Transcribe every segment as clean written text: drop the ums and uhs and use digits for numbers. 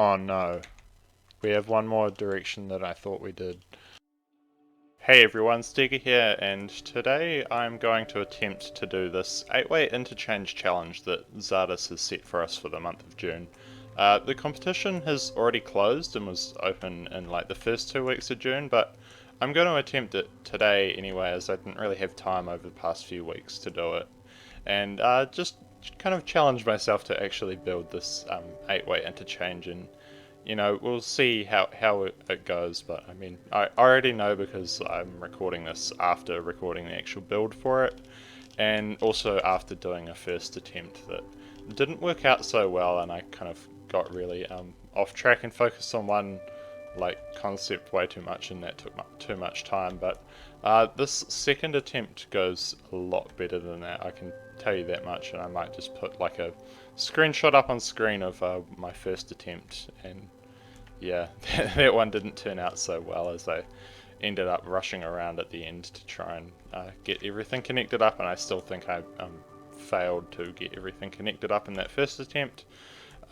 Oh no, we have one more direction than I thought we did. Hey everyone, Steger here, and today I'm going to attempt to do this 8-way interchange challenge that Czardus has set for us for the month of June. The competition has already closed and was open in like the first 2 weeks of June, but I'm going to attempt it today anyway, as I didn't really have time over the past few weeks to do it. And just kind of challenge myself to actually build this 8-way interchange, and you know, we'll see how it goes. But I mean, I already know because I'm recording this after recording the actual build for it, and also after doing a first attempt that didn't work out so well, and I kind of got really off track and focused on one like concept way too much, and that took too much time. But this second attempt goes a lot better than that, I can tell you that much, and I might just put like a screenshot up on screen of my first attempt. And yeah, that one didn't turn out so well, as I ended up rushing around at the end to try and get everything connected up, and I still think I failed to get everything connected up in that first attempt.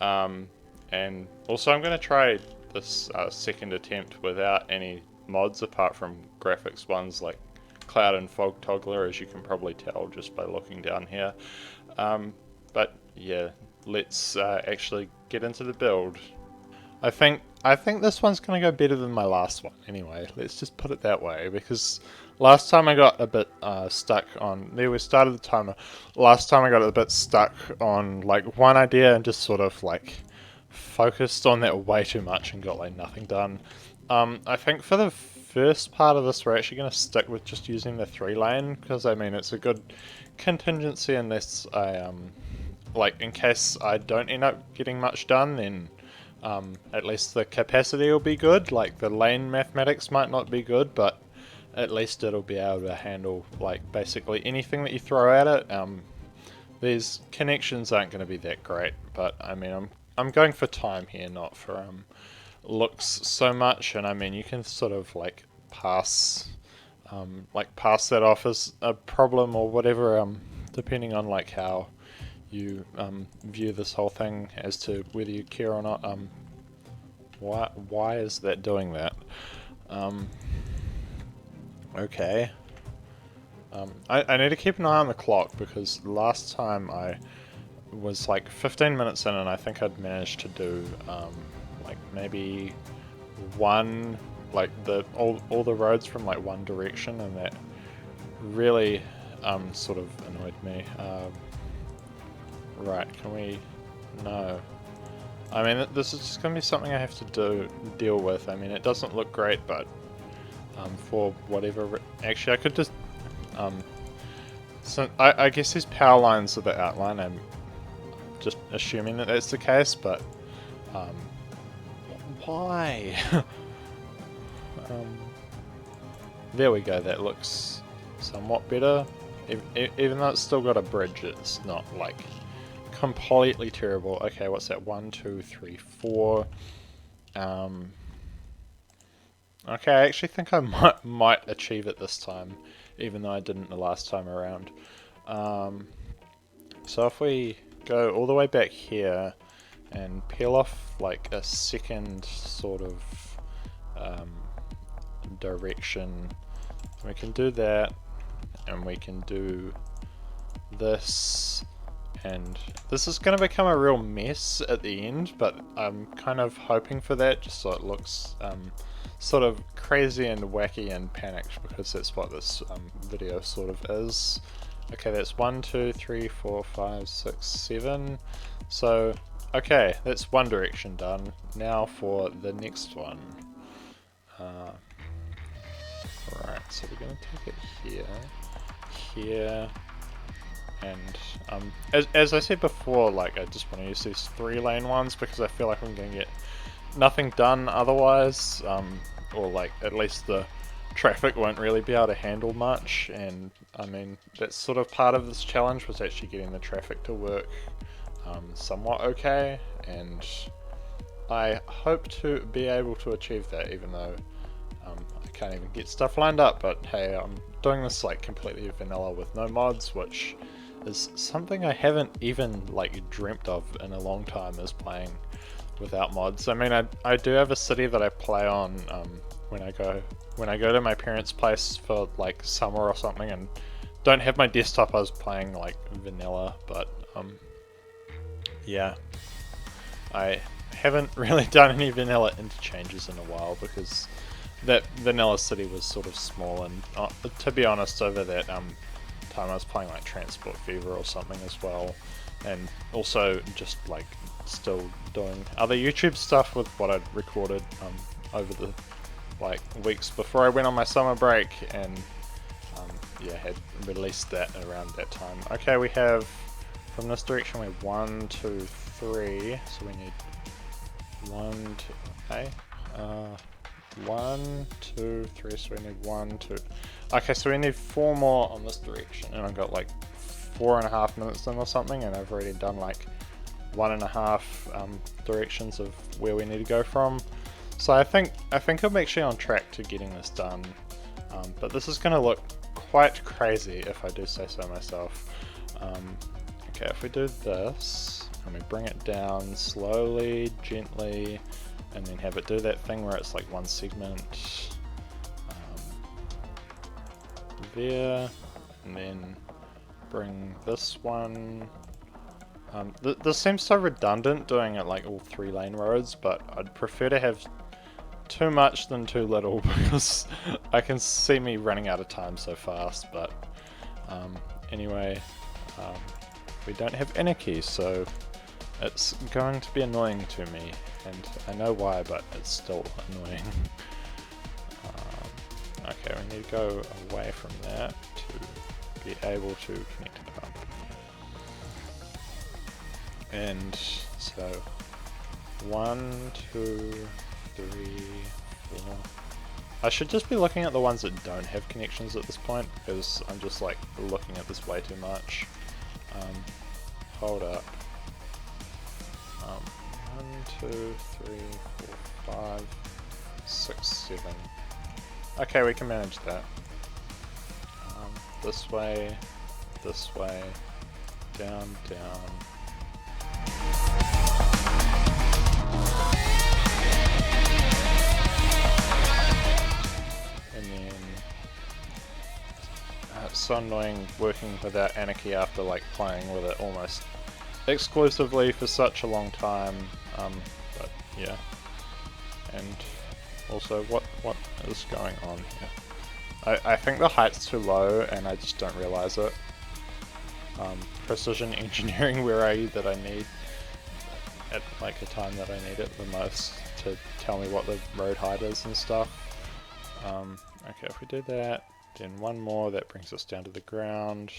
And also I'm going to try this second attempt without any mods apart from graphics ones like Cloud and Fog Toggler, as you can probably tell just by looking down here. But yeah, let's actually get into the build. I think this one's going to go better than my last one anyway, let's just put it that way, because last time I got a bit stuck on, there we started the timer, last time I got a bit stuck on like one idea and just sort of like focused on that way too much and got like nothing done. I think for the first part of this we're actually going to stick with just using the 3-lane, because I mean it's a good contingency unless I like in case I don't end up getting much done, then at least the capacity will be good. Like the lane mathematics might not be good, but at least it'll be able to handle like basically anything that you throw at it. These connections aren't going to be that great, but I mean I'm going for time here, not for looks so much. And I mean you can sort of like pass that off as a problem or whatever, depending on like how you view this whole thing as to whether you care or not. Why is that doing that? Okay. I need to keep an eye on the clock, because last time I was like 15 minutes in and I think I'd managed to do like maybe one, like all the roads from like one direction, and that really sort of annoyed me. Right, can we... no. I mean, this is just going to be something I have to deal with. I mean, it doesn't look great, but for whatever... actually, I could just... so I guess these power lines are the outline. I'm just assuming that that's the case, but... why? There we go, that looks somewhat better. Even though it's still got a bridge, it's not like completely terrible. Okay, what's that? 1, 2, 3, 4. Okay, I actually think I might achieve it this time, even though I didn't the last time around. So if we go all the way back here and peel off like a second sort of direction, we can do that, and we can do this. And this is going to become a real mess at the end, but I'm kind of hoping for that, just so it looks sort of crazy and wacky and panicked, because that's what this video sort of is. Okay, that's 1, 2, 3, 4, 5, 6, 7. So, okay, that's one direction done. Now for the next one. Right, so we're going to take it here, here, and as I said before, like I just want to use these 3-lane ones because I feel like I'm going to get nothing done otherwise, or like at least the traffic won't really be able to handle much. And I mean that's sort of part of this challenge, was actually getting the traffic to work somewhat okay, and I hope to be able to achieve that, even though I can't even get stuff lined up. But hey, I'm doing this like completely vanilla with no mods, which is something I haven't even like dreamt of in a long time, is playing without mods. I mean, I do have a city that I play on when I go to my parents' place for like summer or something, and don't have my desktop. I was playing like vanilla, but yeah, I haven't really done any vanilla interchanges in a while because that vanilla city was sort of small, and to be honest, over that time I was playing like Transport Fever or something as well, and also just like still doing other YouTube stuff with what I'd recorded over the like weeks before I went on my summer break, and yeah, had released that around that time. Okay, we have from this direction we have 1, 2, 3, so we need 1, 2, 3, so we need 1, 2. Okay, so we need 4 more on this direction, and I've got like 4.5 minutes in or something, and I've already done like 1.5 directions of where we need to go from. So I think I'm actually on track to getting this done, but this is going to look quite crazy if I do say so myself. Okay, if we do this and we bring it down slowly, gently, and then have it do that thing where it's like one segment there, and then bring this one. This seems so redundant doing it like all 3-lane roads, but I'd prefer to have too much than too little because I can see me running out of time so fast. But anyway, we don't have anarchy, so it's going to be annoying to me, and I know why, but it's still annoying. Okay, we need to go away from that to be able to connect it up. And so 1, 2, 3, 4. I should just be looking at the ones that don't have connections at this point, because I'm just like looking at this way too much. Hold up. 1, 2, 3, 4, 5, 6, 7. Okay, we can manage that. This way, down, down. And then it's so annoying working without anarchy after like playing with it almost exclusively for such a long time. But yeah. And also, what is going on here? I think the height's too low and I just don't realize it. Precision engineering, where are you that I need at like a time that I need it the most to tell me what the road height is and stuff. Okay, if we do that, then one more, that brings us down to the ground.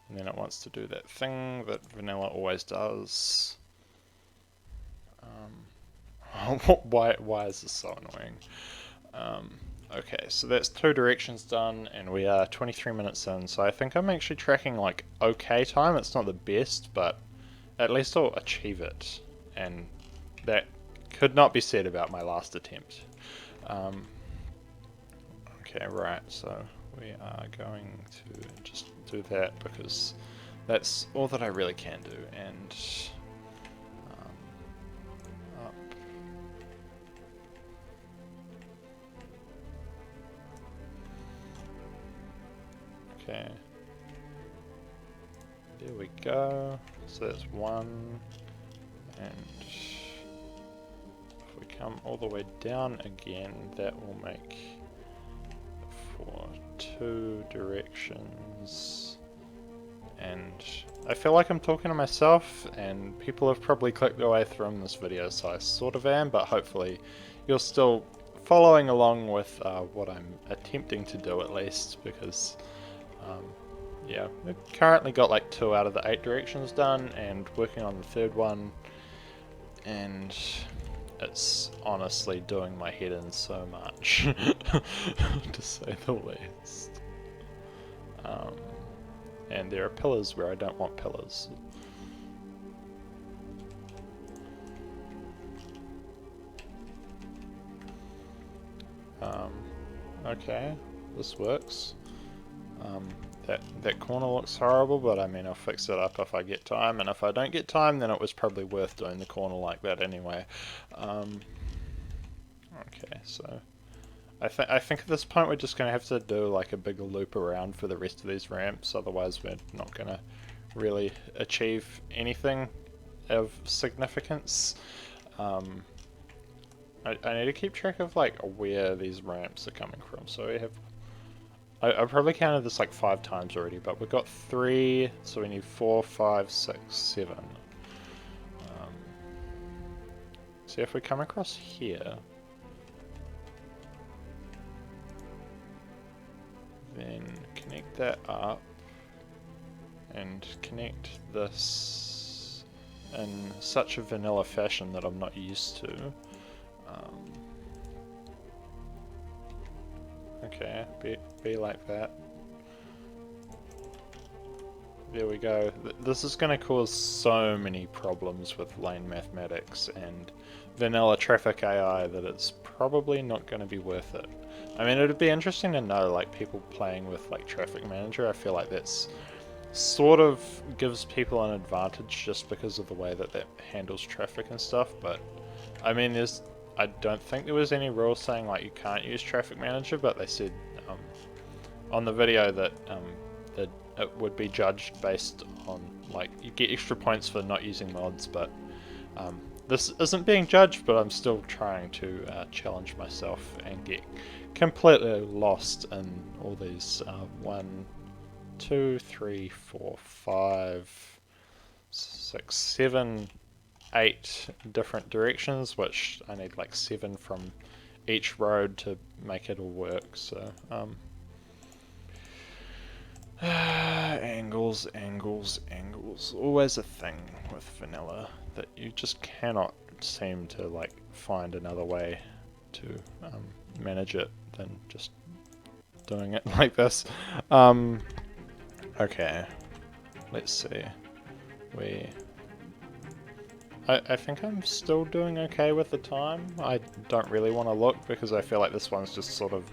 And then it wants to do that thing that vanilla always does. Why is this so annoying? Okay, so that's 2 directions done, and we are 23 minutes in, so I think I'm actually tracking like okay time. It's not the best, but at least I'll achieve it, and that could not be said about my last attempt. Okay, right, so we are going to just do that because that's all that I really can do, and up. Okay, there we go. So that's 1, and if we come all the way down again, that will make for 2 directions. And I feel like I'm talking to myself, and people have probably clicked away from this video, so I sort of am, but hopefully you're still following along with what I'm attempting to do at least, because yeah, we've currently got like 2 out of the 8 directions done and working on the 3rd one, and it's honestly doing my head in so much, to say the least. And there are pillars where I don't want pillars. Okay, this works. That corner looks horrible, but I mean, I'll fix it up if I get time, and if I don't get time, then it was probably worth doing the corner like that anyway. Okay, so I think at this point we're just going to have to do like a bigger loop around for the rest of these ramps, otherwise we're not going to really achieve anything of significance. I need to keep track of like where these ramps are coming from. So we have, I probably counted this like 5 times already, but we've got 3, so we need 4, 5, 6, 7. So if we come across here, then connect that up and connect this in such a vanilla fashion that I'm not used to. Okay, be like that. There we go. This is going to cause so many problems with lane mathematics and vanilla traffic AI that it's probably not going to be worth it. I mean, it'd be interesting to know, like, people playing with, like, Traffic Manager. I feel like that's sort of gives people an advantage just because of the way that that handles traffic and stuff, but I mean, I don't think there was any rule saying like you can't use Traffic Manager, but they said on the video that that it would be judged based on, like, you get extra points for not using mods, but this isn't being judged, but I'm still trying to challenge myself and get completely lost in all these 1, 2, 3, 4, 5, 6, 7, 8 different directions, which I need like 7 from each road to make it all work. So angles, always a thing with vanilla, that you just cannot seem to like find another way to manage it than just doing it like this. Okay, let's see. I think I'm still doing okay with the time. I don't really want to look because I feel like this one's just sort of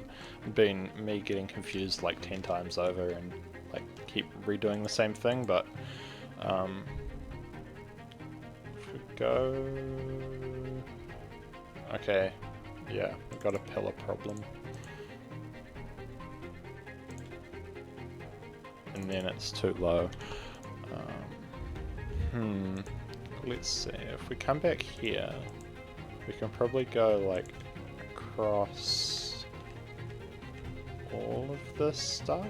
been me getting confused like 10 times over and like keep redoing the same thing, but if we go... Okay, yeah, we've got a pillar problem. And then it's too low. Let's see, if we come back here, we can probably go like across all of this stuff.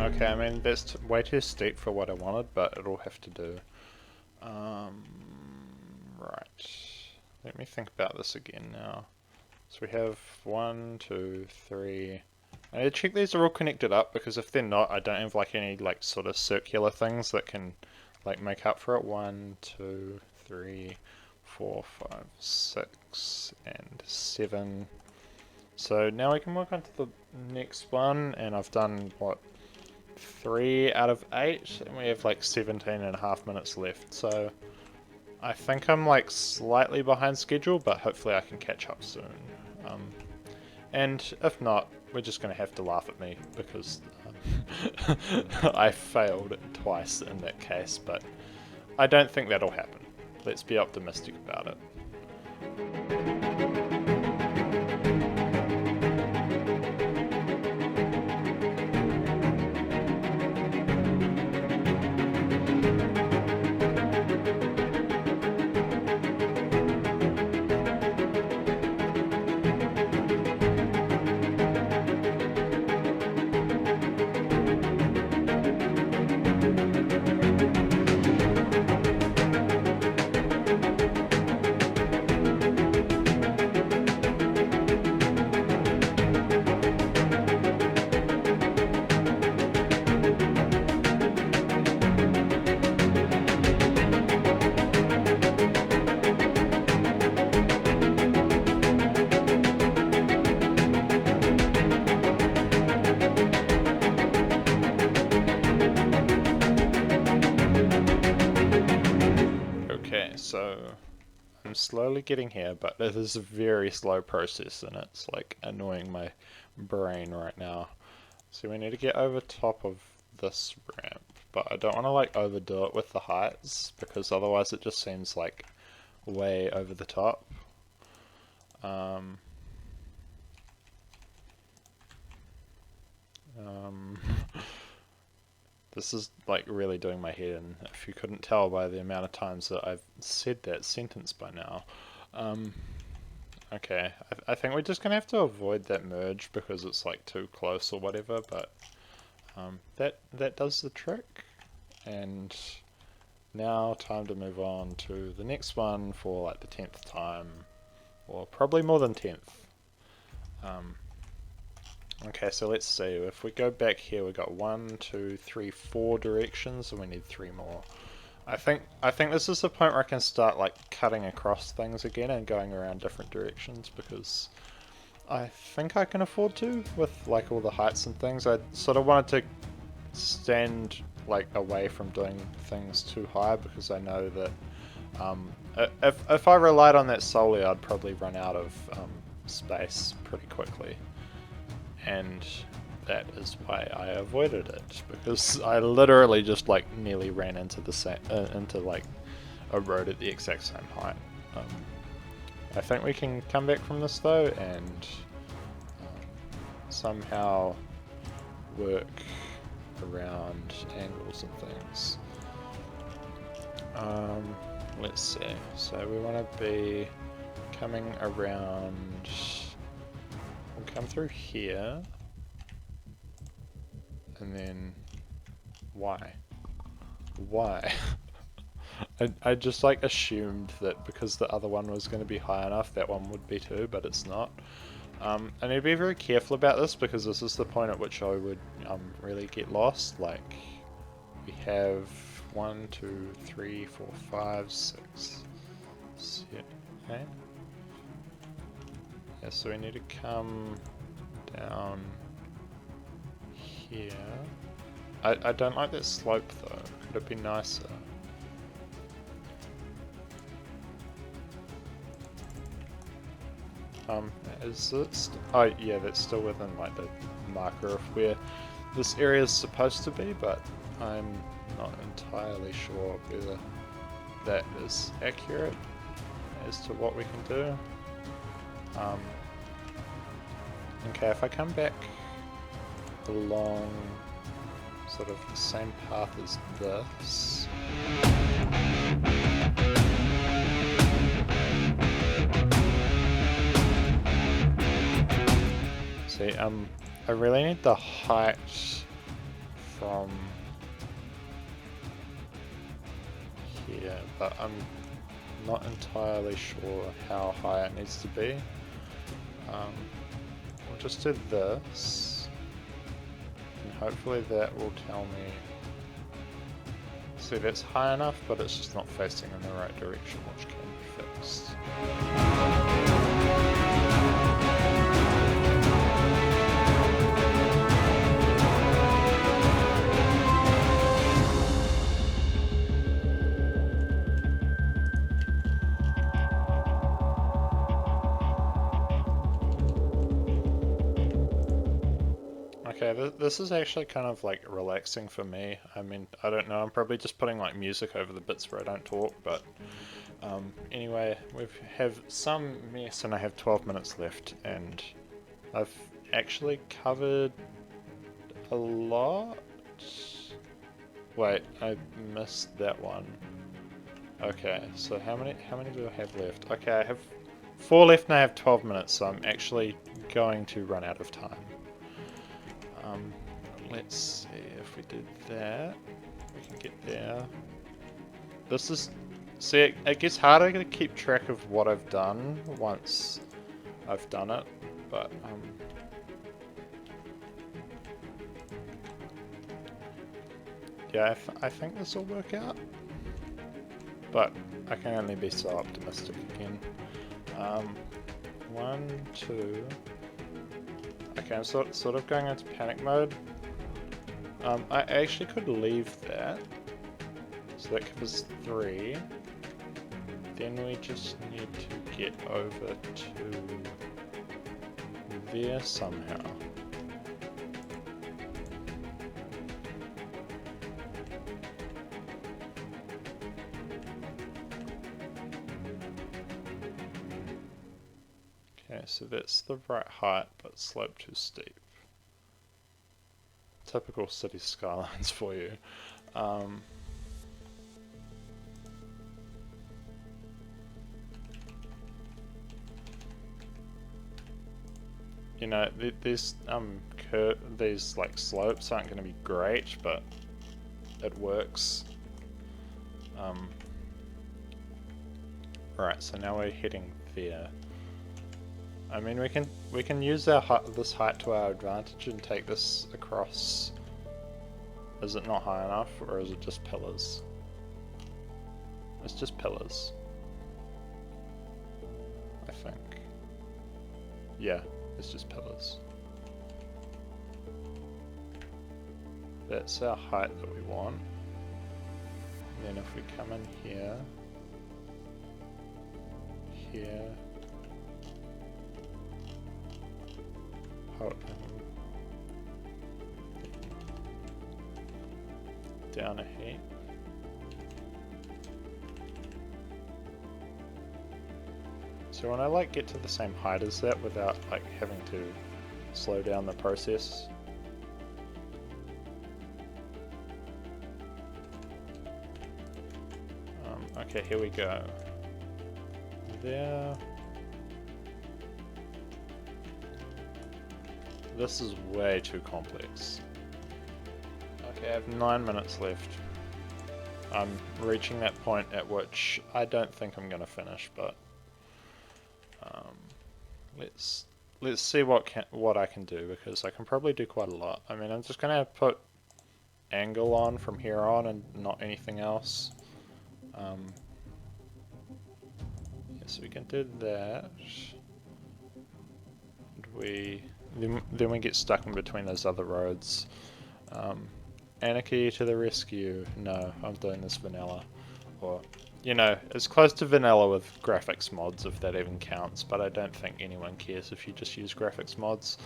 Okay, I mean, that's way too steep for what I wanted, but it'll have to do. Right. Let me think about this again now. So we have 1, 2, 3. I need to check these are all connected up, because if they're not, I don't have like any like sort of circular things that can like make up for it. 1, 2, 3, 4, 5, 6, and 7. So now we can work on to the next one, and I've done what, 3 out of 8, and we have like 17.5 minutes left, so I think I'm like slightly behind schedule, but hopefully I can catch up soon. And if not, we're just going to have to laugh at me because I failed twice in that case, but I don't think that'll happen. Let's be optimistic about it. so I'm slowly getting here, but it is a very slow process and it's like annoying my brain right now. So we need to get over top of this ramp, but I don't want to like overdo it with the heights because otherwise it just seems like way over the top. This is like really doing my head in, if you couldn't tell by the amount of times that I've said that sentence by now. Okay, I think we're just gonna have to avoid that merge because it's like too close or whatever, but that does the trick. And now time to move on to the next one for like the 10th time, or probably more than 10th. Okay, so let's see, if we go back here, we've got 1, 2, 3, 4 directions, and we need 3 more. I think this is the point where I can start like cutting across things again and going around different directions, because I think I can afford to with like all the heights and things. I sort of wanted to stand like away from doing things too high because I know that if I relied on that solely, I'd probably run out of space pretty quickly. And that is why I avoided it, because I literally just like nearly ran into the into like a road at the exact same height. I think we can come back from this though and somehow work around angles and things. Let's see. So we want to be coming around. We'll come through here, and then why? I just like assumed that because the other one was going to be high enough, that one would be too, but it's not. I need to be very careful about this because this is the point at which I would really get lost. Like, we have 1, 2, 3, 4, 5, 6, 7, 8. Yeah, so we need to come down here. I don't like that slope though. Could it be nicer? Is it? Oh yeah, that's still within like the marker of where this area is supposed to be, but I'm not entirely sure whether that is accurate as to what we can do. Okay, if I come back along sort of the same path as this. See, I really need the height from here, but I'm not entirely sure how high it needs to be. We'll just do this, and hopefully that will tell me. See, that's high enough, but it's just not facing in the right direction, which can be fixed. Okay, this is actually kind of like relaxing for me. I mean, I don't know, I'm probably just putting like music over the bits where I don't talk, but anyway, we have some mess and I have 12 minutes left, and I've actually covered a lot. Wait, I missed that one. Okay, so how many do I have left? Okay, I have 4 left and I have 12 minutes, so I'm actually going to run out of time. Let's see, if we did that, we can get there. This is, see, it gets harder to keep track of what I've done once I've done it, but yeah, I think this will work out, but I can only be so optimistic again. 1, 2. Okay, I'm sort of going into panic mode. I actually could leave that, so that covers 3. Then we just need to get over to there somehow. Okay, so that's the right height, but slope too steep. Typical city skylines for you. You know, these like slopes aren't going to be great, but it works. Right, so now we're heading there. I mean, we can use this height to our advantage and take this across. Is it not high enough, or is it just pillars? It's just pillars, I think. Yeah, it's just pillars. That's our height that we want. Then if we come in here, down a heap. So when I like get to the same height as that without like having to slow down the process. Okay, here we go. There. This is way too complex. Okay, I have 9 minutes left. I'm reaching that point at which I don't think I'm going to finish, but let's see what I can do, because I can probably do quite a lot. I mean, I'm just going to put angle on from here on and not anything else. So we can do that. And then we get stuck in between those other roads. Anarchy to the rescue. No, I'm doing this vanilla. Or, you know, as close to vanilla with graphics mods, if that even counts, but I don't think anyone cares if you just use graphics mods.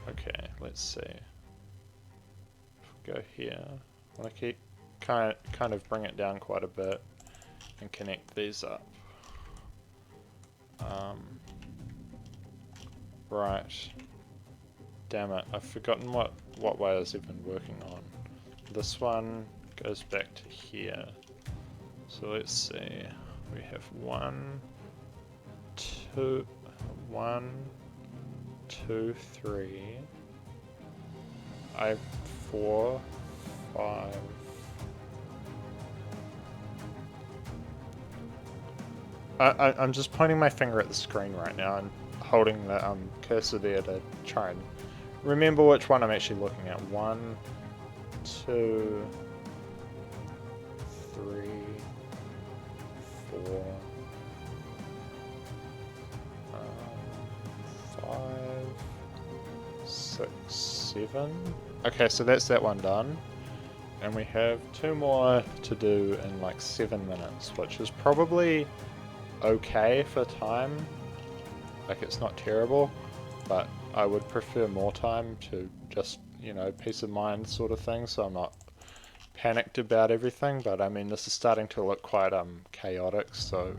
Okay, let's see. If we go here, I want to keep kind of bring it down quite a bit and connect these up. Right. Damn it, I've forgotten what way I was even working on. This one goes back to here. So let's see. We have 1, 2, 3. I have 4, 5. I'm just pointing my finger at the screen right now and holding the cursor there to try and remember which one I'm actually looking at. 1, 2, 3, 4, 5, 6, 7. Okay, so that's that one done. And we have 2 more to do in like 7 minutes, which is probably okay for time. Like, it's not terrible, but I would prefer more time to just, you know, peace of mind sort of thing, so I'm not panicked about everything. But I mean, this is starting to look quite chaotic, so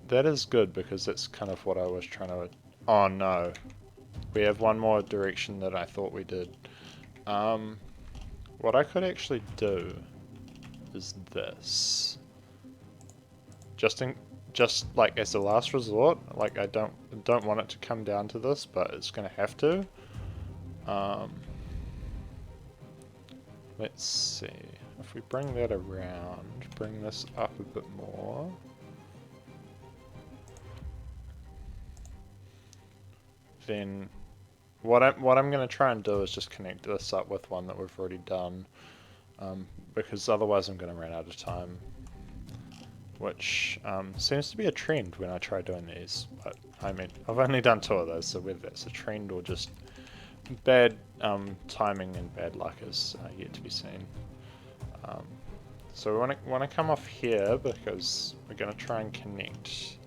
that is good, because that's kind of what I was trying to... Oh no, we have one more direction that I thought we did. What I could actually do is this. Just like as a last resort, like I don't want it to come down to this, but it's gonna have to. Let's see, if we bring that around, bring this up a bit more. Then what I'm gonna try and do is just connect this up with one that we've already done, because otherwise I'm gonna run out of time. Which seems to be a trend when I try doing these, but I mean, I've only done 2 of those, so whether that's a trend or just bad timing and bad luck is yet to be seen. So we want to come off here because we're going to try and connect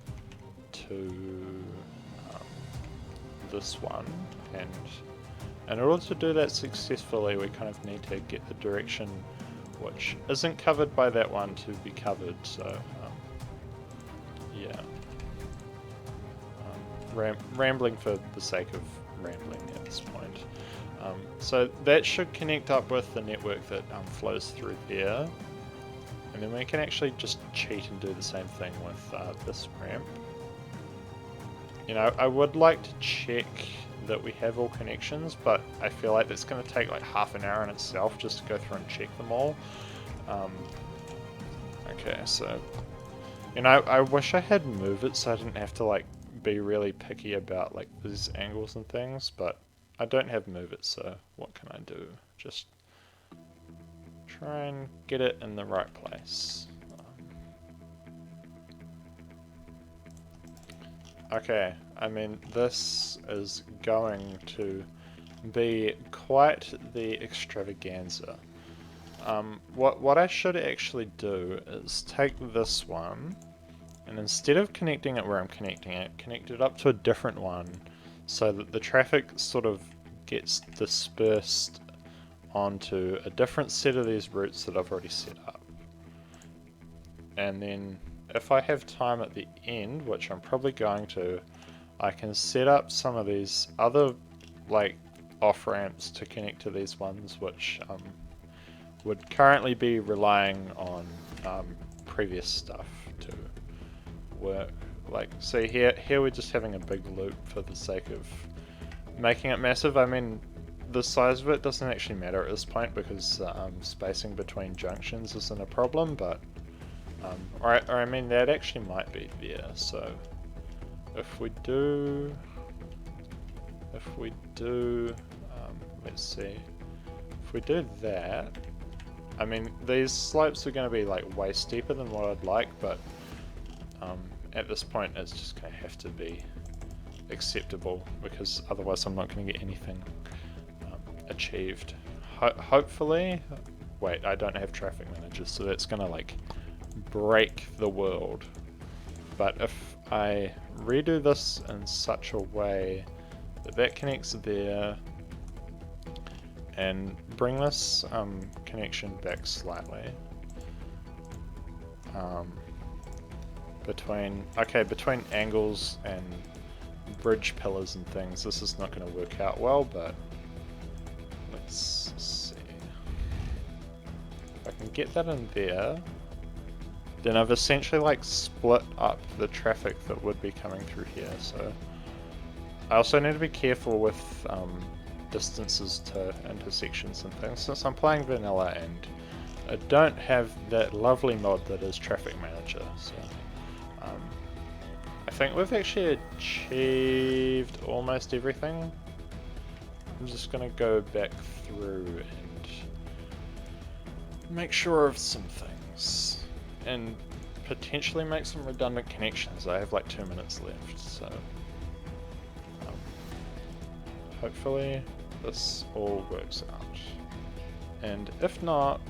to this one, and in order to do that successfully we kind of need to get the direction which isn't covered by that one to be covered, so yeah. Rambling for the sake of rambling at this point. So that should connect up with the network that flows through there, and then we can actually just cheat and do the same thing with this ramp. You know, I would like to check that we have all connections, but I feel like that's going to take like half an hour in itself just to go through and check them all. Okay, so, you know, I wish I had move it so I didn't have to like be really picky about like these angles and things, but I don't have move it, so what can I do? Just try and get it in the right place. Okay, I mean, this is going to be quite the extravaganza. What I should actually do is take this one, and instead of connecting it where I'm connecting it, connect it up to a different one so that the traffic sort of gets dispersed onto a different set of these routes that I've already set up. And then if I have time at the end, which I'm probably going to, I can set up some of these other like off-ramps to connect to these ones which would currently be relying on previous stuff to work. Like, see here we're just having a big loop for the sake of making it massive. I mean, the size of it doesn't actually matter at this point because spacing between junctions isn't a problem, but or I mean that actually might be there. So if we do let's see, if we do that, I mean these slopes are going to be like way steeper than what I'd like, but at this point it's just going to have to be acceptable because otherwise I'm not going to get anything achieved. Hopefully, wait, I don't have traffic managers, so that's going to like break the world. But if I redo this in such a way that that connects there, and bring this connection back slightly between angles and bridge pillars and things, this is not going to work out well, but let's see. If I can get that in there, then I've essentially like split up the traffic that would be coming through here. So I also need to be careful with distances to intersections and things, since I'm playing vanilla and I don't have that lovely mod that is Traffic Manager. So I think we've actually achieved almost everything. I'm just going to go back through and make sure of some things and potentially make some redundant connections. I have like 2 minutes left, so hopefully this all works out. And if not,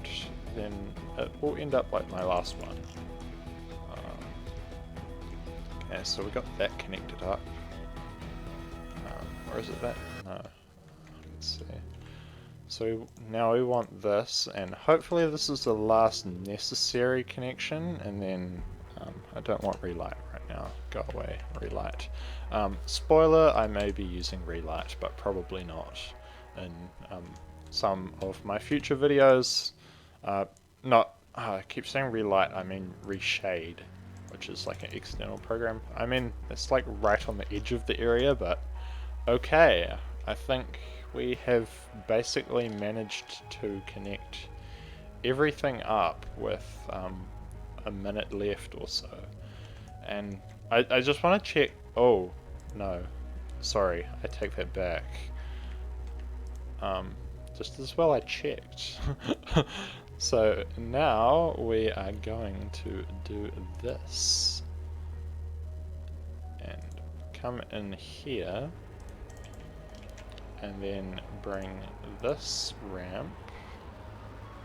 then it will end up like my last one. Okay, so we got that connected up. Or is it that? No. Let's see. So now we want this, and hopefully this is the last necessary connection, and then I don't want Relight right now. Go away, Relight. Spoiler, I may be using Relight, but probably not in some of my future videos. I keep saying Relight, I mean Reshade, which is like an external program. I mean, it's like right on the edge of the area, but okay. I think we have basically managed to connect everything up with a minute left or so. And I just want to check. Oh, no. Sorry, I take that back. Just as well I checked. So now we are going to do this. And come in here. and then bring this ramp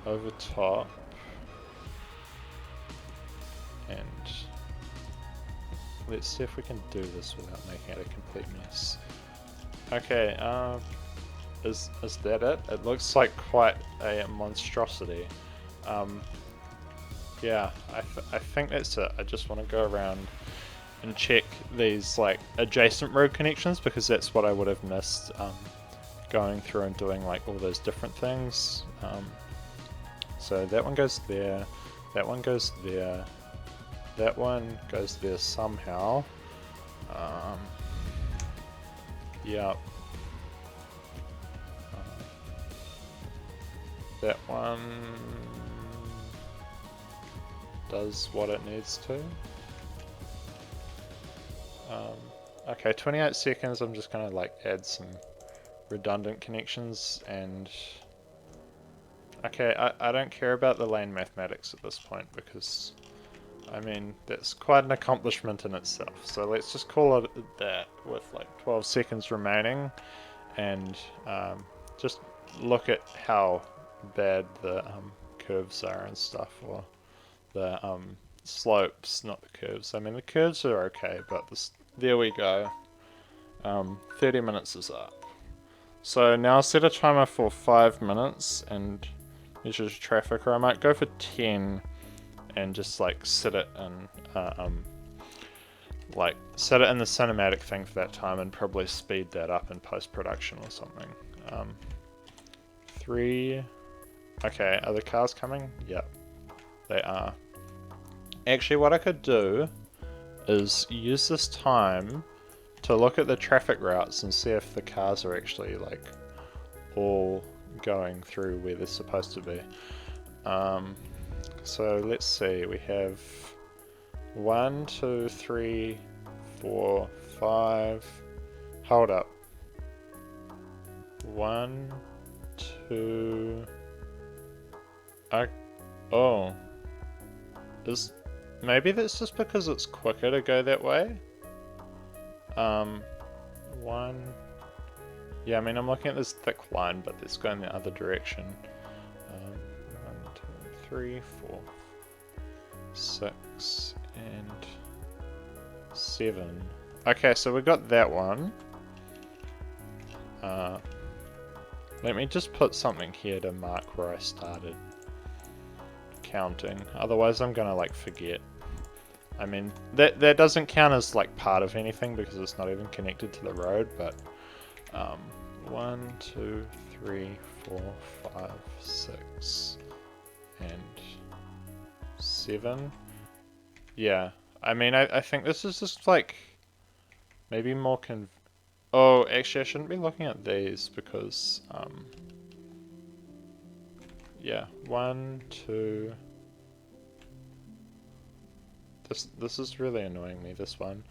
over top, and let's see if we can do this without making it a complete mess. Okay, is that it? It looks like quite a monstrosity. Yeah, I think that's it. I just want to go around and check these like adjacent road connections, because that's what I would have missed going through and doing like all those different things. So that one goes there, that one goes there, that one goes there somehow. Yep. That one does what it needs to. Okay, 28 seconds. I'm just gonna like add some redundant connections, and okay, I don't care about the lane mathematics at this point, because I mean that's quite an accomplishment in itself. So let's just call it that with like 12 seconds remaining, and just look at how bad the curves are and stuff, or the slopes, not the curves. I mean the curves are okay, but there we go. 30 minutes is up. So now set a timer for 5 minutes and measure traffic, or I might go for 10 and just like set it in like set it in the cinematic thing for that time, and probably speed that up in post-production or something. 3. Okay, are the cars coming? Yep, they are. Actually, what I could do is use this time to look at the traffic routes and see if the cars are actually like all going through where they're supposed to be. So let's see, we have 1, 2, 3, 4, 5. Hold up. 1, 2. Oh. Maybe that's just because it's quicker to go that way. 1. Yeah, I mean I'm looking at this thick line, but it's going the other direction. 1, 2, 3, 4, 6, and 7. Okay, so we got that one. Let me just put something here to mark where I started counting. Otherwise I'm gonna like forget. I mean, that doesn't count as like part of anything because it's not even connected to the road, but 1, 2, 3, 4, 5, 6, and 7. Yeah, I mean, I think this is just like maybe more oh, actually I shouldn't be looking at these because yeah, 1, 2. This is really annoying me, this one.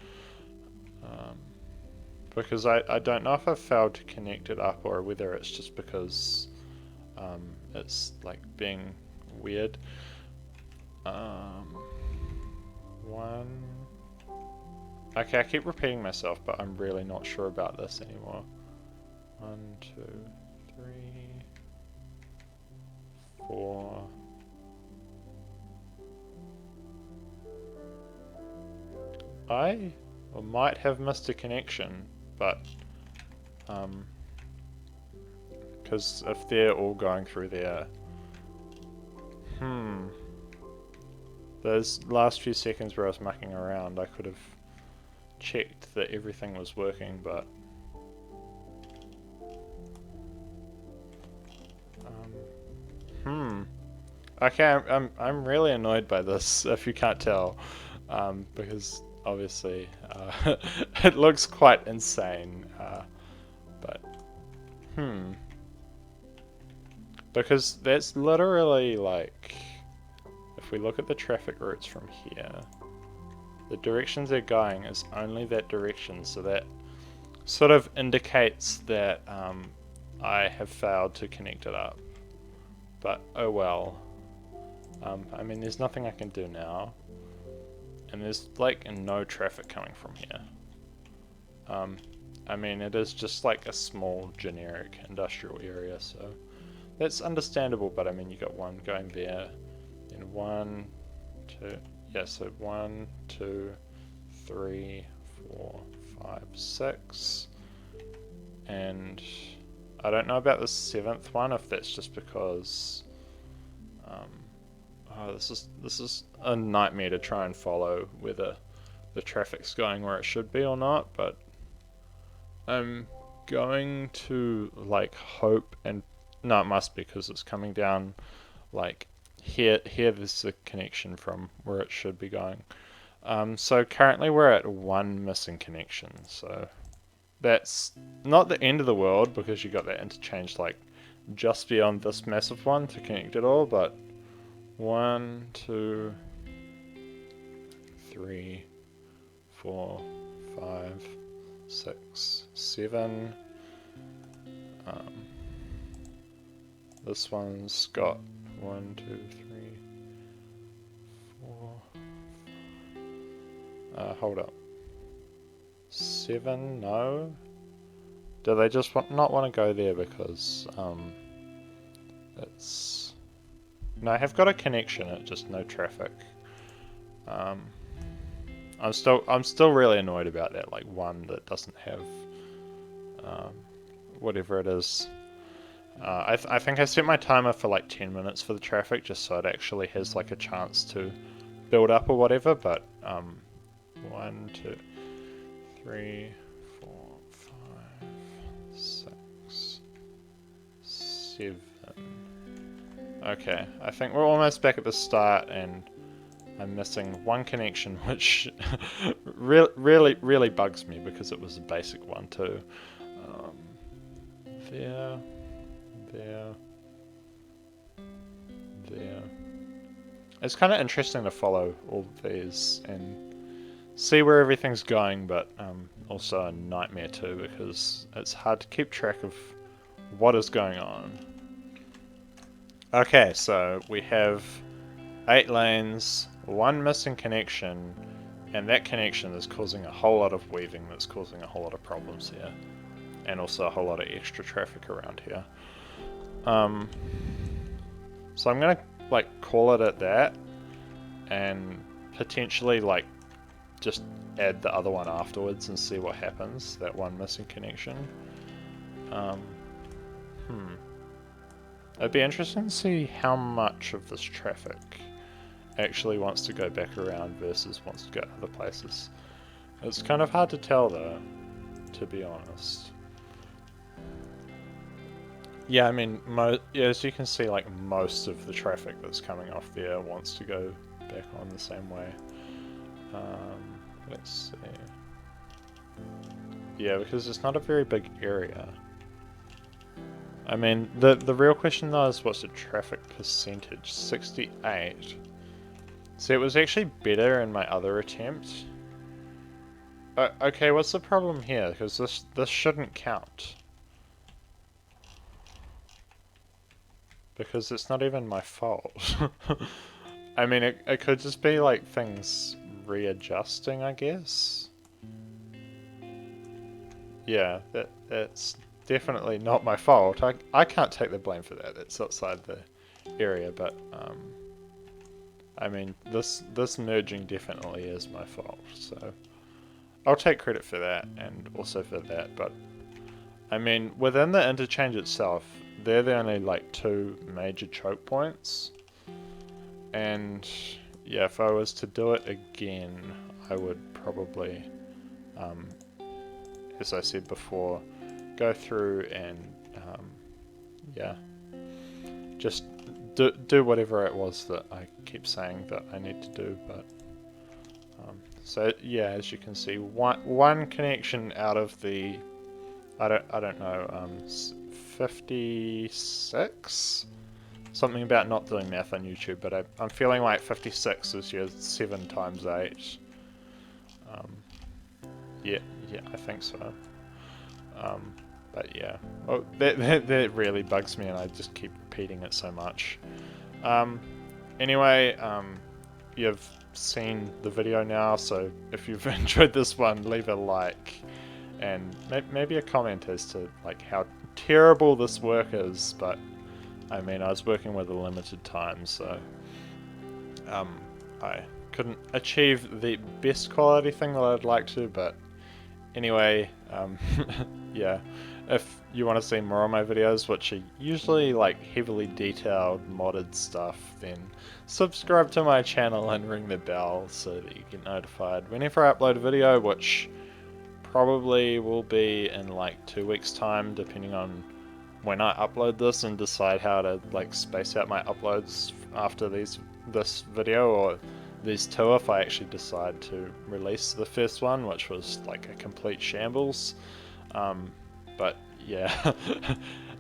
Because I don't know if I've failed to connect it up or whether it's just because it's like being weird. 1. Okay, I keep repeating myself, but I'm really not sure about this anymore. 1, 2, 3, 4. I might have missed a connection, but because if they're all going through there, those last few seconds where I was mucking around, I could have checked that everything was working, but okay, I'm really annoyed by this, if you can't tell, because obviously it looks quite insane, but because that's literally like, if we look at the traffic routes from here, the directions they're going is only that direction, so that sort of indicates that I have failed to connect it up, but oh well. I mean, there's nothing I can do now. And there's like no traffic coming from here. I mean, it is just like a small generic industrial area, so that's understandable, but I mean, you got one going there, and 1, 2, yeah, so 1, 2, 3, 4, 5, 6, and I don't know about the 7th one, if that's just because, oh, this is a nightmare to try and follow whether the traffic's going where it should be or not, but I'm going to like hope and no, it must be because it's coming down like here there's a connection from where it should be going. So currently we're at 1 missing connection, so that's not the end of the world because you got that interchange like just beyond this massive one to connect it all, but 1, 2, 3, 4, 5, 6, 7. This one's got 1, 2, 3, 4. Hold up. 7? No. Do they just not want to go there because it's no? I have got a connection. It's just no traffic. I'm still really annoyed about that. Like one that doesn't have whatever it is. I think I set my timer for like 10 minutes for the traffic just so it actually has like a chance to build up or whatever, but 1, 2, 3, 4, 5, 6, 7. Okay, I think we're almost back at the start and I'm missing one connection, which really bugs me because it was a basic one too. There. It's kind of interesting to follow all of these and see where everything's going, but also a nightmare too because it's hard to keep track of what is going on. Okay, so we have 8 lanes, 1 missing connection, and that connection is causing a whole lot of weaving that's causing a whole lot of problems here, and also a whole lot of extra traffic around here. So I'm gonna like call it at that and potentially like just add the other one afterwards and see what happens, that 1 missing connection. It'd be interesting to see how much of this traffic actually wants to go back around versus wants to go other places. It's kind of hard to tell though, to be honest. Yeah, I mean, as you can see, like most of the traffic that's coming off there wants to go back on the same way. Let's see. Yeah, because it's not a very big area. I mean, the real question though is what's the traffic percentage? 68. See, it was actually better in my other attempt. Okay, what's the problem here? Because this shouldn't count. Because it's not even my fault. I mean, it could just be like things readjusting, I guess. Yeah, that's definitely not my fault. I can't take the blame for that. It's outside the area, but I mean, this merging definitely is my fault. So I'll take credit for that and also for that. But I mean, within the interchange itself, they're the only like 2 major choke points, and yeah, if I was to do it again, I would probably, as I said before, go through and yeah, just do whatever it was that I keep saying that I need to do. But so yeah, as you can see, one connection out of the I don't know 56? Something about not doing math on YouTube, but I'm feeling like 56 is your 7 times 8. Yeah, I think so. But yeah, oh, that really bugs me and I just keep repeating it so much. Anyway, you've seen the video now, so if you've enjoyed this one, leave a like. and maybe a comment as to like how terrible this work is. But I mean, I was working with a limited time, so I couldn't achieve the best quality thing that I'd like to. But anyway, yeah, if you want to see more of my videos, which are usually like heavily detailed modded stuff, then subscribe to my channel and ring the bell so that you get notified whenever I upload a video, which probably will be in like 2 weeks time, depending on when I upload this and decide how to like space out my uploads after this video, or these two if I actually decide to release the first one, which was like a complete shambles. But yeah,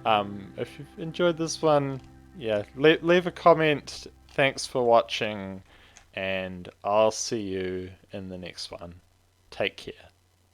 if you've enjoyed this one, yeah, leave a comment. Thanks for watching, and I'll see you in the next one. Take care.